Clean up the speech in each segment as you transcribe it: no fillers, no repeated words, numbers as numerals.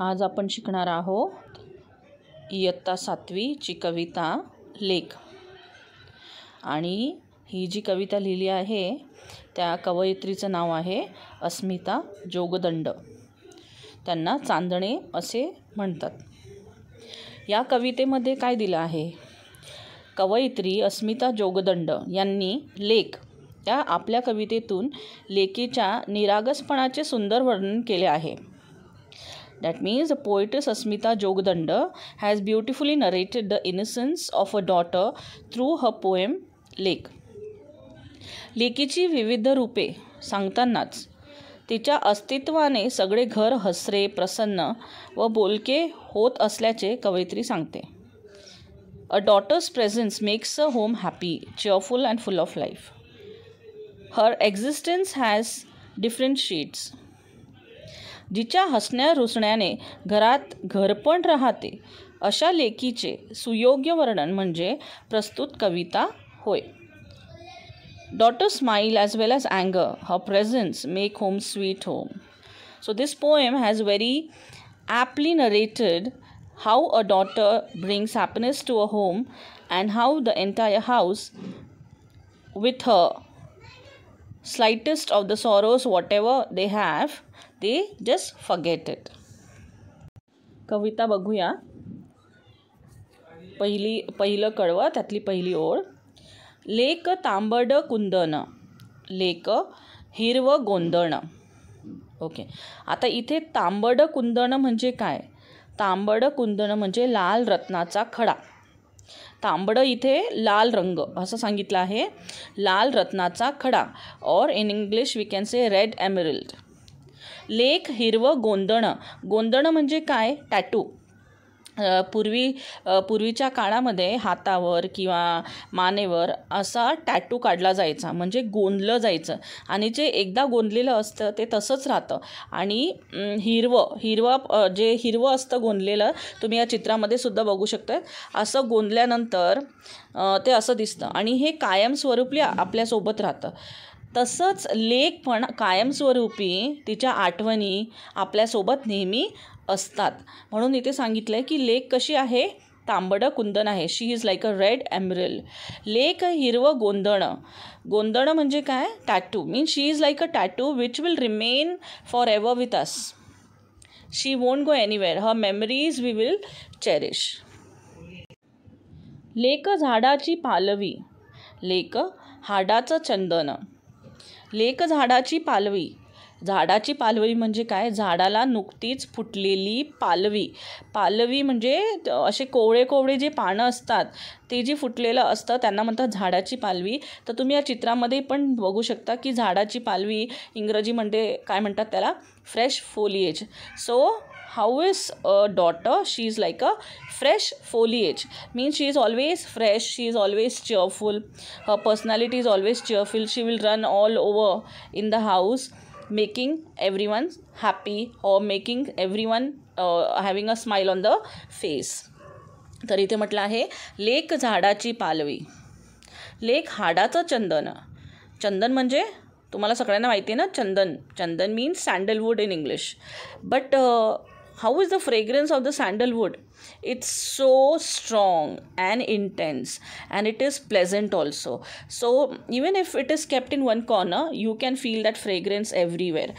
आज आपण शिकणार आहोत इयत्ता 7वी ची कविता लेक। आणि ही जी कविता लिहिली आहे त्या कवयित्रीचं नाव आहे अस्मिता जोगदंड। त्यांना चांदणे असे म्हणतात। या कवितेमध्ये काय दिलं आहे? कवयित्री अस्मिता जोगदंड यांनी लेक या आपल्या कवितेतून लेकीच्या निरागसपणाचे सुंदर वर्णन केले आहे। That means the poetess Asmita Jogdanda has beautifully narrated the innocence of a daughter through her poem Lake. लेकीची विविध रूपे सांगतानाच तिच्या अस्तित्वाने सगळे घर हसरे, प्रसन्न व बोलके होत असल्याचे कवयित्री सांगते। A daughter's presence makes a home happy, cheerful and full of life. Her existence has different shades. जिच्या हसण्या रुसण्याने घरात घरपण राहते अशा लेकीचे सुयोग्य वर्णन म्हणजे प्रस्तुत कविता होय। Daughter smile as well as anger, her presence make home sweet home. So this poem has very aptly narrated how a daughter brings happiness to a home and how the entire house with her slightest of the sorrows whatever they have they just forget it. कविता बघूया। पहिलं कडवं त्यातली पहिली ओळ। लेक तांबड कुंदन, लेक हिरव गोंदण। Okay, आता इथे तांबड कुंदन म्हणजे काय? तांबड कुंदन म्हणजे लाल रत्नाचा खडा। तांबड इथे लाल रंग असं सांगितलं आहे, लाल रत्नाचा खडा, or in English we can say red emerald. लेक हिरवं गोंदण, गोंदण म्हणजे काय? टॅटू। पूर्वीच्या काळामध्ये हातावर किंवा मानेवर असा टॅटू काढला जायचा, म्हणजे गोंदलं जायचं, आणि जे एकदा गोंदलेलं असतं ते तसंच राहतं। आणि हिरवं जे हिरवं असतं गोंदलेलं, तुम्ही या चित्रामध्ये सुद्धा बघू शकता, असं गोंदल्यानंतर ते असं दिसतं आणि हे कायमस्वरूपी आपल्यासोबत राहतं। तसंच लेक पण कायमस्वरूपी तिच्या आठवणी आपल्यासोबत नेहमी असतात। म्हणून इथे सांगितलं आहे की लेक कशी आहे? तांबड कुंदन आहे। She is like a red emerald. लेक हिरवं गोंदण, गोंदण म्हणजे काय? Tattoo. Means she is like a tattoo which will remain forever with us. She won't go anywhere. Her memories we will cherish. लेक झाडाची पालवी, लेक हाडाचं चंदन। लेक झाडाची पालवी, झाडाची पालवी म्हणजे काय? झाडाला नुकतीच फुटलेली पालवी। पालवी म्हणजे असे कोवळे कोवळे जे पानं असतात ते जी फुटलेलं असतं त्यांना म्हणतात झाडाची पालवी। तर तुम्ही या चित्रामध्ये पण बघू शकता की झाडाची पालवी इंग्रजीमध्ये काय म्हणतात त्याला? Fresh foliage. So how is a daughter? She is like a fresh foliage. Means she is always fresh, she is always cheerful, her personality is always cheerful. She will run all over in the house making everyone happy or making everyone having a smile on the face. तर इथे म्हटलं आहे लेक झाडाची पालवी, लेक हाडाचं चंदन। चंदन म्हणजे तुम्हाला सगळ्यांना माहिती आहे ना, चंदन। चंदन means सॅन्डलवूड in English. But how is the fragrance of the sandalwood? It's so strong and intense and it is pleasant also. So even if it is kept in one corner, you can feel that fragrance everywhere.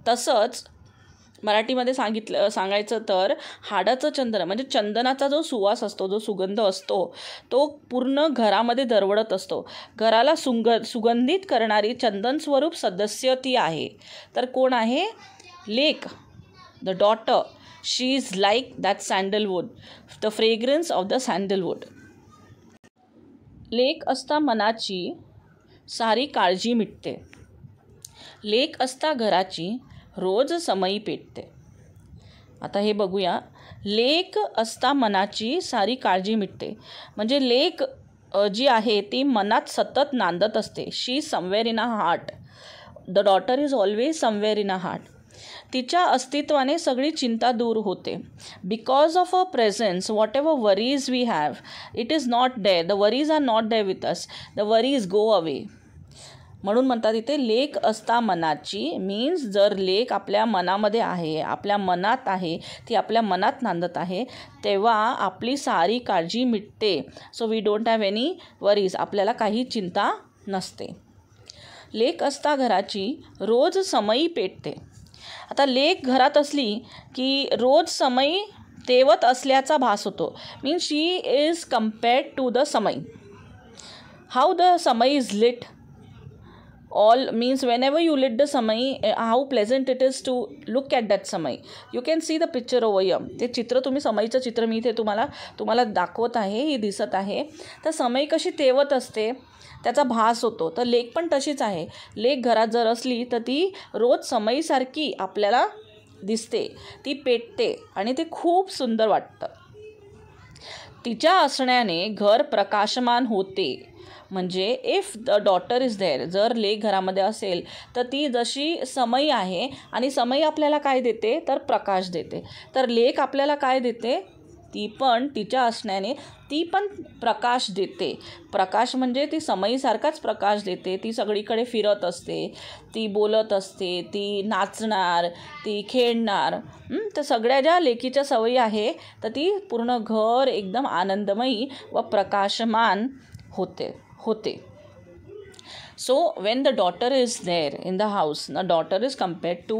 तसंच मराठीमध्ये सांगायचं तर हाडाचं चंदन म्हणजे चंदनाचा जो सुवास असतो, जो सुगंध असतो, तो पूर्ण घरामध्ये दरवळत असतो। घराला सुगंधित करणारी चंदन स्वरूप सदस्य ती आहे। तर कोण आहे? लेक, the daughter. She is like that sandalwood, the fragrance of the sandalwood. लेक असता मनाची सारी काळजी मिटते, लेक असता घराची रोज समई पेटते। आता हे बघूया। लेक असता मनाची सारी काळजी मिटते म्हणजे लेक जी आहे ती मनात सतत नांदत असते। She somewhere in a heart. The daughter is always somewhere in a heart. तिच्या अस्तित्वाने सगळी चिंता दूर होते. Because of a presence whatever worries we have, it is not there. The worries are not there with us. The worries go away. म्हणून म्हणतात इथे लेक असता मनाची, मीन्स जर लेक आपल्या मनामध्ये आहे, आपल्या मनात आहे, ती आपल्या मनात नांदत आहे, तेव्हा आपली सारी काळजी मिटते. So we don't have any worries, आपल्याला काही चिंता नसते. लेक असता घराची रोज समई पेटते. आता लेक घरात असली की रोज समई तेवत असल्याचा भास होतो. Means she is compared to the samai. How the samai is lit. All means whenever you lit the samai, how pleasant it is to look at that samai. You can see the picture over here. ते चित्र तुम्ही समईचं चित्र मी इथे तुम्हाला दाखवत आहे, ही दिसत आहे. तर समई कशी तेवत असते त्याचा भास होतो. तर लेक पण तशीच आहे. लेक घरात जर असली तर ती रोज समईसारखी आपल्याला दिसते, ती पेटते आणि ते खूप सुंदर वाटतं. तिच्या असण्याने घर प्रकाशमान होते. म्हणजे if the daughter is there, जर लेक घरामध्ये असेल तर ती जशी समई आहे, आणि समई आपल्याला काय देते तर प्रकाश देते. तर लेक आपल्याला काय देते, ती पण तिच्या असण्याने ती पण प्रकाश देते. प्रकाश म्हणजे ती समईसारखाच प्रकाश देते. ती सगळीकडे फिरत असते, ती बोलत असते, ती नाचणार, ती खेळणार. तर सगळ्या ज्या लेकीच्या सवयी आहे तर ती पूर्ण घर एकदम आनंदमयी व प्रकाशमान होते. So when the daughter is there in the house, the daughter is compared to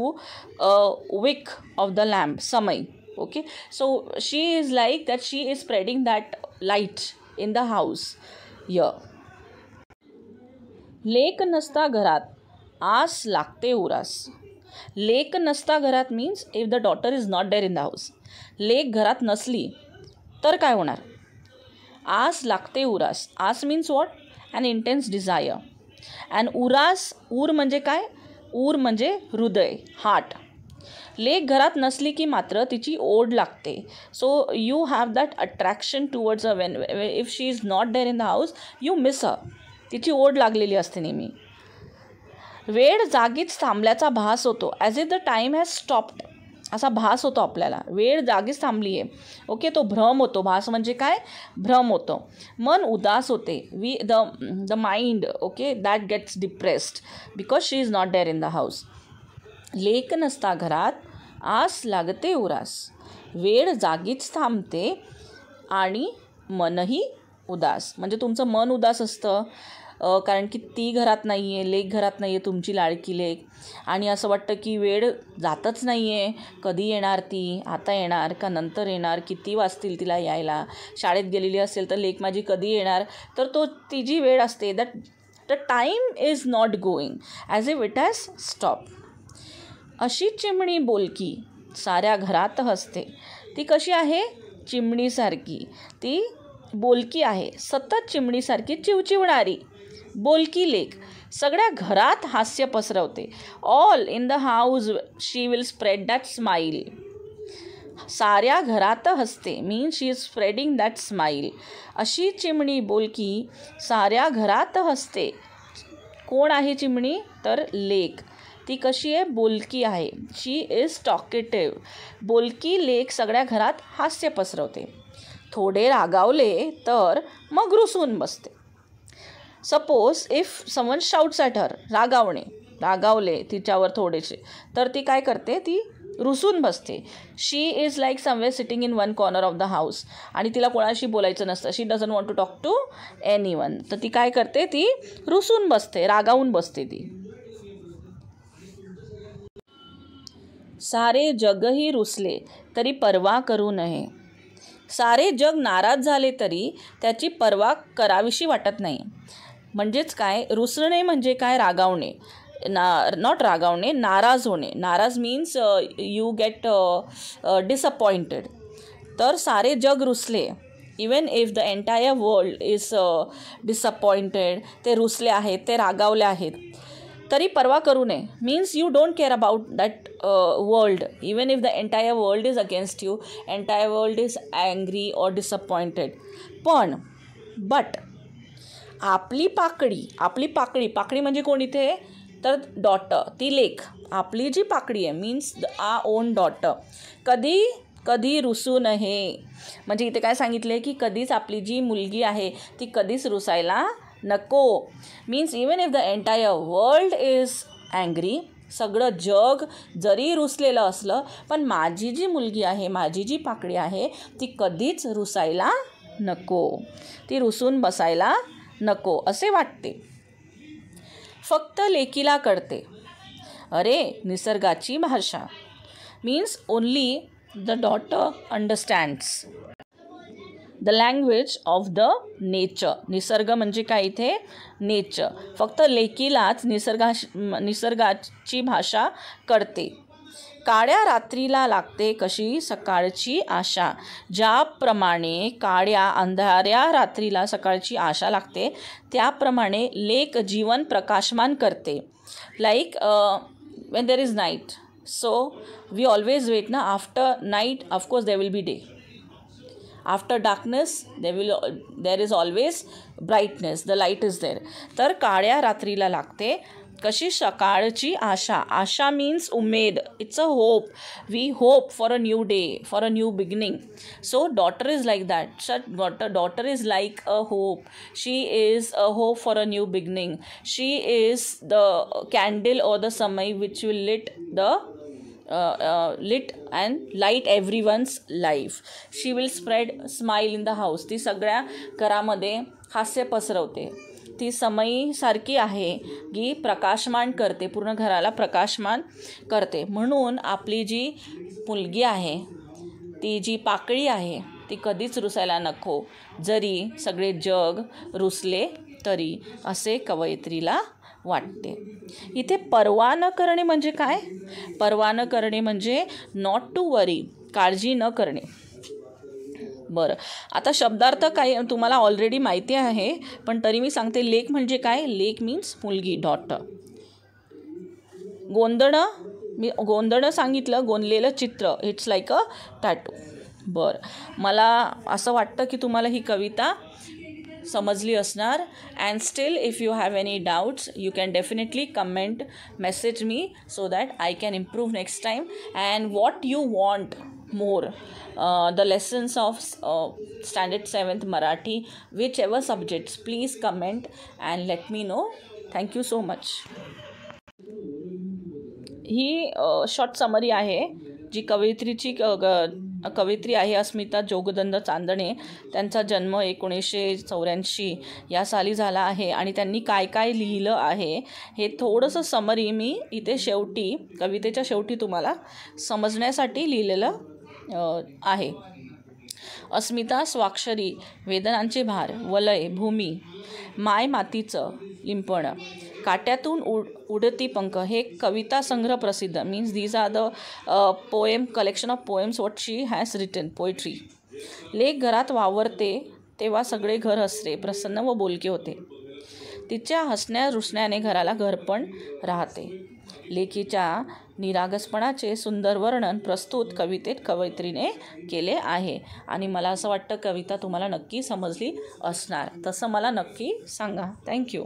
a wick of the lamp, samai. Okay, so she is like that, she is spreading that light in the house here. लेक नसता घरात आस लागते उरास. लेक नसता घरात means if the daughter is not there in the house. लेक घरात नसली तर काय होणार, आस लागते उरास. आस means what? An intense desire. And उरास, ऊर म्हणजे काय, ऊर म्हणजे हृदय, हार्ट. लेक घरात नसली की मात्र तिची ओढ लागते. So you have that attraction towards a when if she is not there in the house, you miss her. तिची ओढ लागलेली असते नेहमी. वेळ जागीच थांबल्याचा भास होतो. As if the time has stopped, असा भास होतो आपल्याला. वेळ जागीच थांबली आहे. ओके, तो भ्रम होतो. भास म्हणजे काय, भ्रम होतो. मन उदास होते. The mind, okay, that gets depressed because she is not there in the house. लेक नसता घरात आस लागते उरास. वेळ जागीच थांबते आणि मनही उदास. म्हणजे तुमचं मन उदास असतं कारण की ती घरात नाही आहे, लेक घरात नाही आहे, तुमची लाडकी लेक. आणि असं वाटतं की वेळ जातच नाही आहे, कधी येणार ती, आता येणार का नंतर येणार, किती वाजतील तिला यायला, शाळेत गेलेली असेल तर लेक माझी कधी येणार. तर ती जी वेळ असते, that the time is not going, as if it has stop. अशी चिमणी बोलकी साऱ्या घरात हसते. ती कशी आहे, चिमणीसारखी. ती बोलकी आहे, सतत चिमणीसारखी चिवचिवणारी बोलकी लेक सगळ्या घरात हास्य पसरवते. All in the house she will spread that smile. साऱ्या घरात हसते means she is spreading that smile. अशी चिमणी बोलकी साऱ्या घरात हसते. कोण आहे चिमणी तर लेक. ती कशी आहे, बोलकी आहे. She is talkative. बोलकी लेक सगळ्या घरात हास्य पसरवते. थोडे रागावले तर मग रुसून बसते. Suppose if someone shouts at her, रागावले तिच्यावर थोडेसे, तर ती काय करते, ती रुसून बसते. She is like somewhere sitting in one corner of the house. आणि तिला कोणाशी बोलायचं नसतं. She doesn't want to talk to anyone. तर ती काय करते, ती रुसून बसते, रागावून बसते ती. सारे जगही रुसले तरी पर्वा करू नये. सारे जग नाराज झाले तरी त्याची पर्वा करावीशी वाटत नाही. म्हणजेच काय, रुसणे म्हणजे काय, रागावणे. नॉट रागावणे, नाराज होणे. नाराज मीन्स यू गेट डिसअपॉइंटेड. तर सारे जग रुसले, even if the entire world is disappointed, ते रुसले आहेत, ते रागावले आहेत, तरी पर्वा करू नये. Means you don't care about that world. Even if the entire world is against you, entire world is angry or disappointed. But आपली पाकडी म्हणजे कोण इथे तर डॉटर, ती लेक. आपली जी पाकडी आहे मीन्स आ ओन डॉटर कधी रुसू नये. म्हणजे इथे काय सांगितलं आहे की कधीच आपली जी मुलगी आहे ती कधीच रुसायला नको means even if the entire world is angry, सगळं जग जरी रुसलेलं असलं पण माझी जी मुलगी आहे, माझी जी पाकळी आहे ती कधीच रुसायला नको, ती रुसून बसायला नको असे वाटते. फक्त लेकीला कळते. अरे निसर्गाची भाषा means only the daughter understands the language of the nature. निसर्ग म्हणजे काय इथे नेचर. फक्त लेकीलाच निसर्गाची भाषा कळते. काळ्या रात्रीला लागते कशी सकाळची आशा. ज्याप्रमाणे काळ्या अंधाऱ्या रात्रीला सकाळची आशा लागते त्याप्रमाणे लेक जीवन प्रकाशमान करते. Like when there is night, so we always wait na, after night of course there will be day, after darkness there is always brightness, the light is there. तर काळ्या रात्रीला लागते कशी सकाळची आशा. आशा means Umed, it's a hope, we hope for a new day, for a new beginning. So daughter is like that. So daughter is like a hope, she is a hope for a new beginning, she is the candle or the samai which will lit and light everyone's life. She will spread smile in the house. ती सगळ्या घरामध्ये हास्य पसरवते. ती समईसारखी आहे की प्रकाशमान करते, पूर्ण घराला प्रकाशमान करते. म्हणून आपली जी मुलगी आहे, ती जी पाकळी आहे ती कधीच रुसायला नको, जरी सगळे जग रुसले तरी, असे कवयित्रीला वाटते. इथे पर्वा न करणे म्हणजे काय? पर्वा न करणे म्हणजे नॉट टू वरी, काळजी न करणे. बरं, आता शब्दार्थ काही तुम्हाला ऑलरेडी माहिती आहे पण तरी मी सांगते. लेक म्हणजे काय? लेक मीन्स मुलगी, डॉटर. गोंधणं, मी गोंधणं सांगितलं, गोंधलेलं चित्र, इट्स लाईक अ टॅटू. बरं, मला असं वाटतं की तुम्हाला ही कविता समजली असणार. And still if you have any doubts you can definitely comment, message me so that I can improve next time. And what you want more, the lessons of standard 7th Marathi, whichever subjects, please comment and let me know. Thank you so much. He short summary आहे जी कवयित्री आहे अस्मिता जोगदंड चांदणे. त्यांचा जन्म 1984 या साली झाला आहे आणि त्यांनी काय काय लिहिलं आहे हे थोडंसं समरी मी इथे शेवटी, कवितेच्या शेवटी तुम्हाला समजण्यासाठी लिहिलेलं आहे. अस्मिता स्वाक्षरी, वेदनांचे भार, वलय, भूमी, माय मातीचं लिंपण, काट्यातून उडती पंख, हे कविता संग्रह प्रसिद्ध. Means these are the poem collection of poems what she has written, poetry. लेक घरात वावरते तेव्हा सगळे घर हसरे, प्रसन्न व बोलके होते. तिच्या हसण्या रुसण्याने घराला घरपण राहते. लेकीच्या निरागसपणाचे सुंदर वर्णन प्रस्तुत कवितेत कवयित्रीने केले आहे. आणि मला असं वाटतं कविता तुम्हाला नक्की समजली असणार, तसं मला नक्की सांगा. थँक्यू.